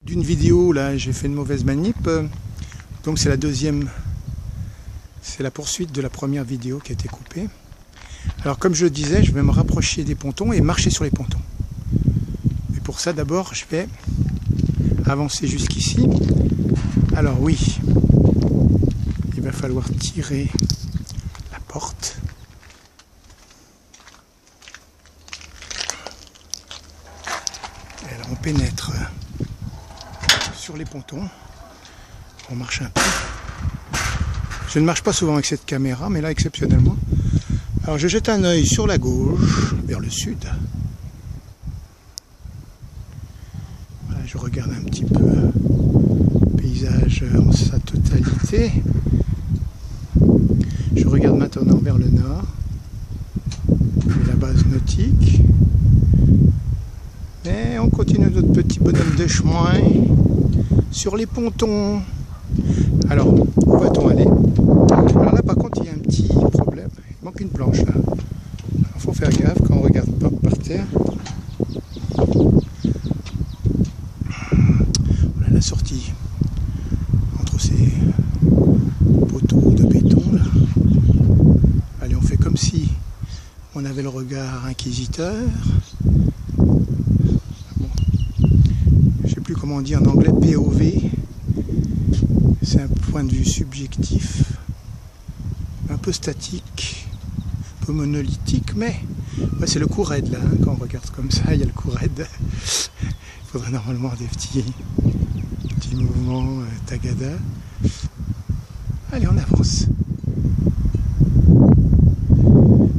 D'une vidéo, là j'ai fait une mauvaise manip, donc c'est la deuxième, c'est la poursuite de la première vidéo qui a été coupée. Alors comme je le disais, je vais me rapprocher des pontons et marcher sur les pontons. Et pour ça d'abord je vais avancer jusqu'ici. Alors oui, il va falloir tirer la porte. Et alors on pénètre sur les pontons. On marche un peu. Je ne marche pas souvent avec cette caméra, mais là exceptionnellement. Alors je jette un œil sur la gauche, vers le sud. Voilà, je regarde un petit peu le paysage en sa totalité. Je regarde maintenant vers le nord, la base nautique. Et on continue notre petit bonhomme de chemin sur les pontons. Alors, où va-t-on aller? Alors là, par contre, il y a un petit problème. Il manque une planche là. Il faut faire gaffe quand on regarde pas par terre. Voilà la sortie entre ces poteaux de béton là. Allez, on fait comme si on avait le regard inquisiteur. Bon. Je sais plus comment on dit en anglais, POV. C'est un point de vue subjectif, un peu statique, un peu monolithique, mais ouais, c'est le coup raide là, hein, quand on regarde comme ça, il y a le coup raide. Il faudrait normalement des petits mouvements tagada. Allez, on avance.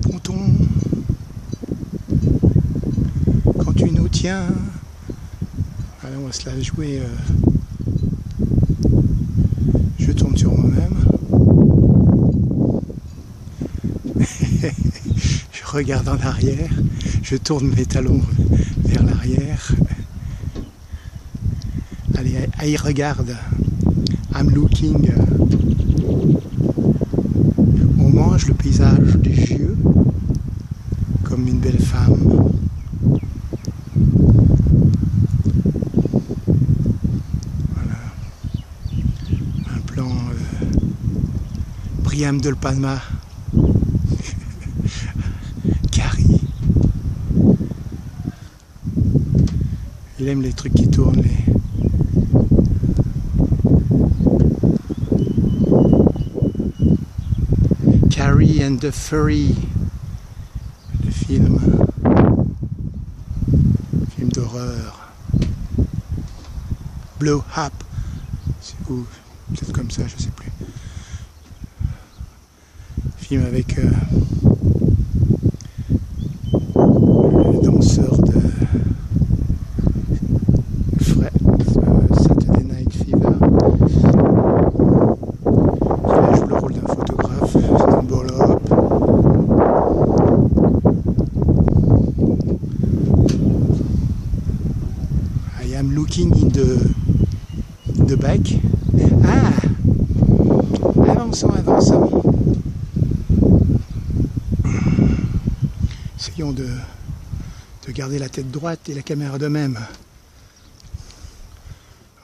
Ponton, quand tu nous tiens, allez, on va se la jouer. Je tourne sur moi-même. Je regarde en arrière. Je tourne mes talons vers l'arrière. Allez, I regarde. I'm looking. On mange le paysage des yeux comme une belle femme. Brian De Palma, Carrie. Il aime les trucs qui tournent. Carrie and the Furry, le film d'horreur. Blow Up, ou peut-être comme ça, je sais plus. Film avec le danseur de Fred, Saturday Night Fever. Là, joue le rôle d'un photographe dans Blow Up. I am looking in the back. Ah! Avançons. Essayons de garder la tête droite et la caméra de même.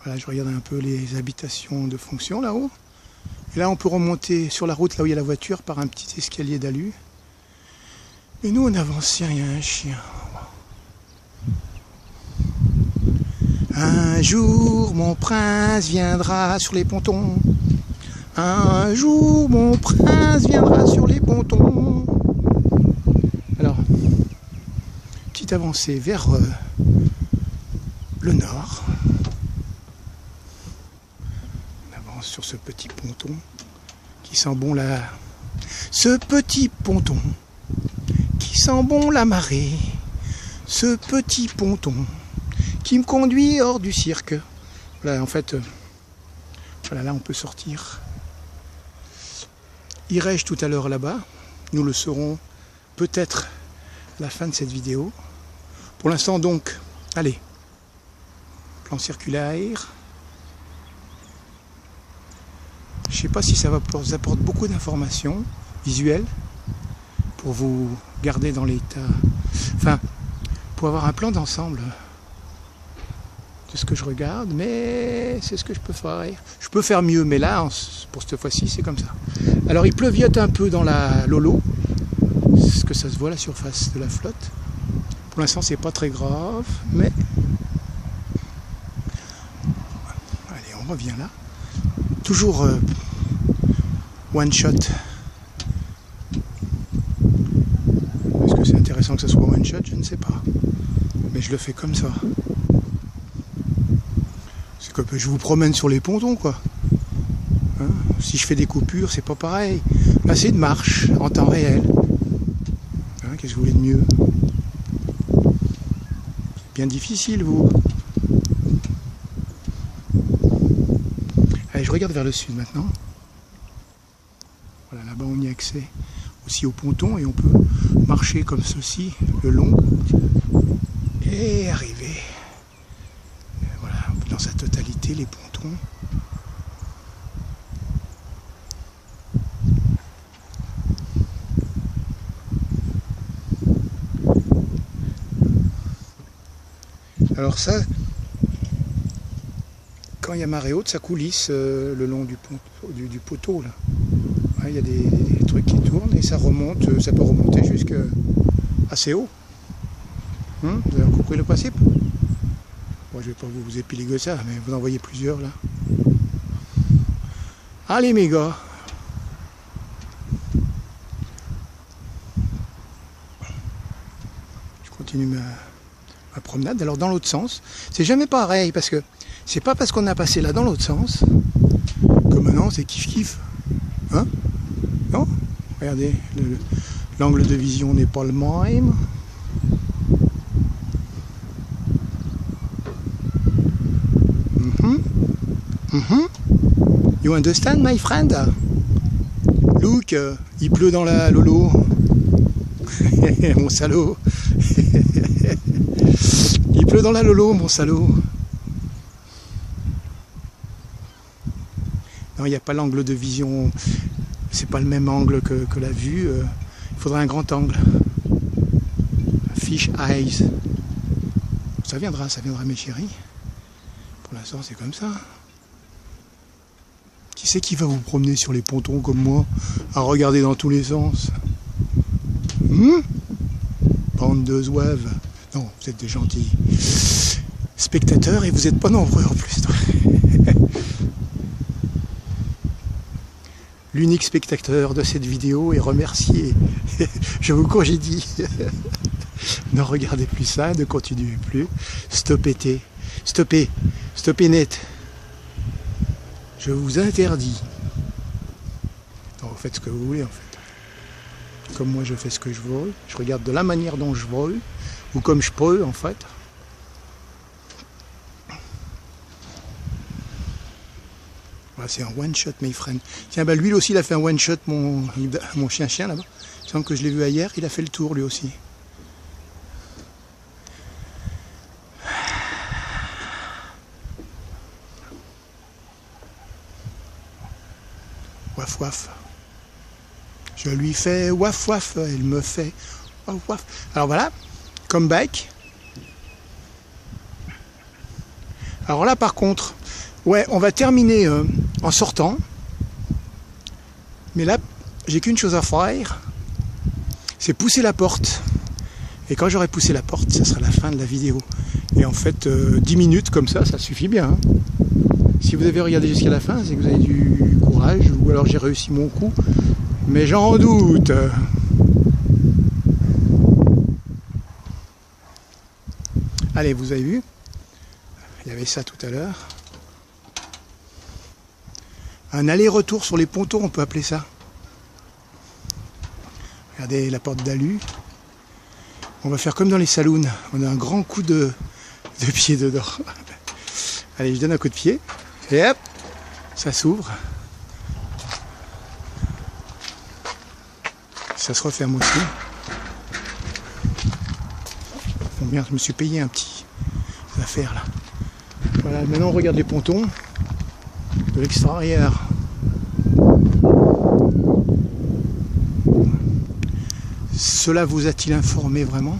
Voilà, je regarde un peu les habitations de fonction là-haut. Et là, on peut remonter sur la route, là où il y a la voiture, par un petit escalier d'alu. Et nous, on avance, il y a un chien. Un jour, mon prince viendra sur les pontons. Un jour, mon prince viendra sur les pontons. Alors, petite avancée vers le nord. On avance sur ce petit ponton qui sent bon la... Ce petit ponton qui sent bon la marée. Ce petit ponton qui me conduit hors du cirque. Voilà, en fait, voilà, là on peut sortir. Irai-je tout à l'heure là-bas? Nous le saurons peut-être à la fin de cette vidéo. Pour l'instant donc, allez, plan circulaire. Je ne sais pas si ça vous apporte beaucoup d'informations visuelles pour vous garder dans l'état, enfin, pour avoir un plan d'ensemble de ce que je regarde, mais c'est ce que je peux faire. Je peux faire mieux, mais là, pour cette fois-ci, c'est comme ça. Alors il pleuviote un peu dans la Lolo, parce que ça se voit à la surface de la flotte. Pour l'instant, c'est pas très grave, mais... Allez, on revient là. Toujours one shot. Est-ce que c'est intéressant que ce soit one shot? Je ne sais pas. Mais je le fais comme ça. C'est comme je vous promène sur les pontons, quoi. Hein, si je fais des coupures, c'est pas pareil. Là, c'est une marche en temps réel. Hein, qu'est-ce que vous voulez de mieux? Bien difficile, vous. Allez, je regarde vers le sud maintenant. Voilà, là-bas on y a accès aussi au ponton et on peut marcher comme ceci le long et arriver voilà, dans sa totalité les pontons. Alors ça, quand il y a marée haute, ça coulisse le long du poteau là. Il y a des trucs qui tournent et ça remonte, ça peut remonter jusqu'à assez haut. Vous avez compris le principe? Moi, je vais pas vous épiloguer ça, mais vous en voyez plusieurs là. Allez mes gars! Je continue ma promenade. Alors dans l'autre sens, c'est jamais pareil parce que c'est pas parce qu'on a passé là dans l'autre sens que maintenant c'est kiff-kiff. Hein? Non? Regardez, l'angle de vision n'est pas le même. You understand, my friend? Look, il pleut dans la Lolo. Mon salaud. Il pleut dans la Lolo, mon salaud. Non, il n'y a pas l'angle de vision. C'est pas le même angle que la vue. Il faudrait un grand angle. Fish eyes. Ça viendra mes chéris. Pour l'instant, c'est comme ça. Qui c'est qui va vous promener sur les pontons comme moi, à regarder dans tous les sens? Bande de zouaves. Non, vous êtes des gentils spectateurs et vous n'êtes pas nombreux en plus. L'unique spectateur de cette vidéo est remercié. Je vous congédie. Ne regardez plus ça, ne continuez plus. Stoppez. Stoppez net. Je vous interdis. Non, vous faites ce que vous voulez en fait. Comme moi je fais ce que je veux. Je regarde de la manière dont je veux. Ou comme je peux en fait. Voilà, c'est un one shot my friend. Tiens, bah lui aussi il a fait un one shot mon chien là-bas. Il semble que je l'ai vu hier, il a fait le tour lui aussi. Waf waf. Je lui fais waf waf, elle me fait waf waf. Alors voilà, come back. Alors là par contre, ouais, on va terminer en sortant. Mais là, j'ai qu'une chose à faire, c'est pousser la porte. Et quand j'aurai poussé la porte, ça sera la fin de la vidéo. Et en fait, 10 minutes comme ça suffit bien. Hein. Si vous avez regardé jusqu'à la fin, c'est que vous avez du courage, ou alors j'ai réussi mon coup. Mais j'en doute. Allez, vous avez vu? Il y avait ça tout à l'heure. Un aller-retour sur les pontons, on peut appeler ça. Regardez la porte d'alu. On va faire comme dans les saloons. On a un grand coup de pied dedans. Allez, je donne un coup de pied. Et hop, ça s'ouvre. Ça se referme aussi. Bon, bien, je me suis payé un petit affaire là. Voilà, maintenant on regarde les pontons de l'extérieur. Cela vous a-t-il informé vraiment?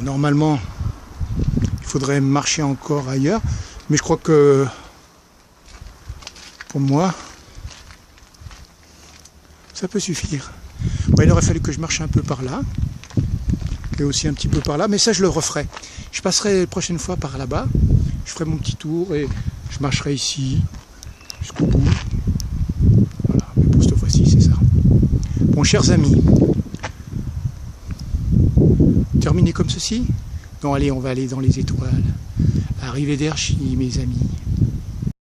Normalement, il faudrait marcher encore ailleurs, mais je crois que pour moi, ça peut suffire. Bon, il aurait fallu que je marche un peu par là, et aussi un petit peu par là, mais ça je le referai. Je passerai la prochaine fois par là-bas, je ferai mon petit tour et je marcherai ici jusqu'au bout. Voilà, mais pour cette fois-ci, c'est ça. Bon, chers amis, terminer comme ceci? Non, allez, on va aller dans les étoiles. Arrivederci, mes amis.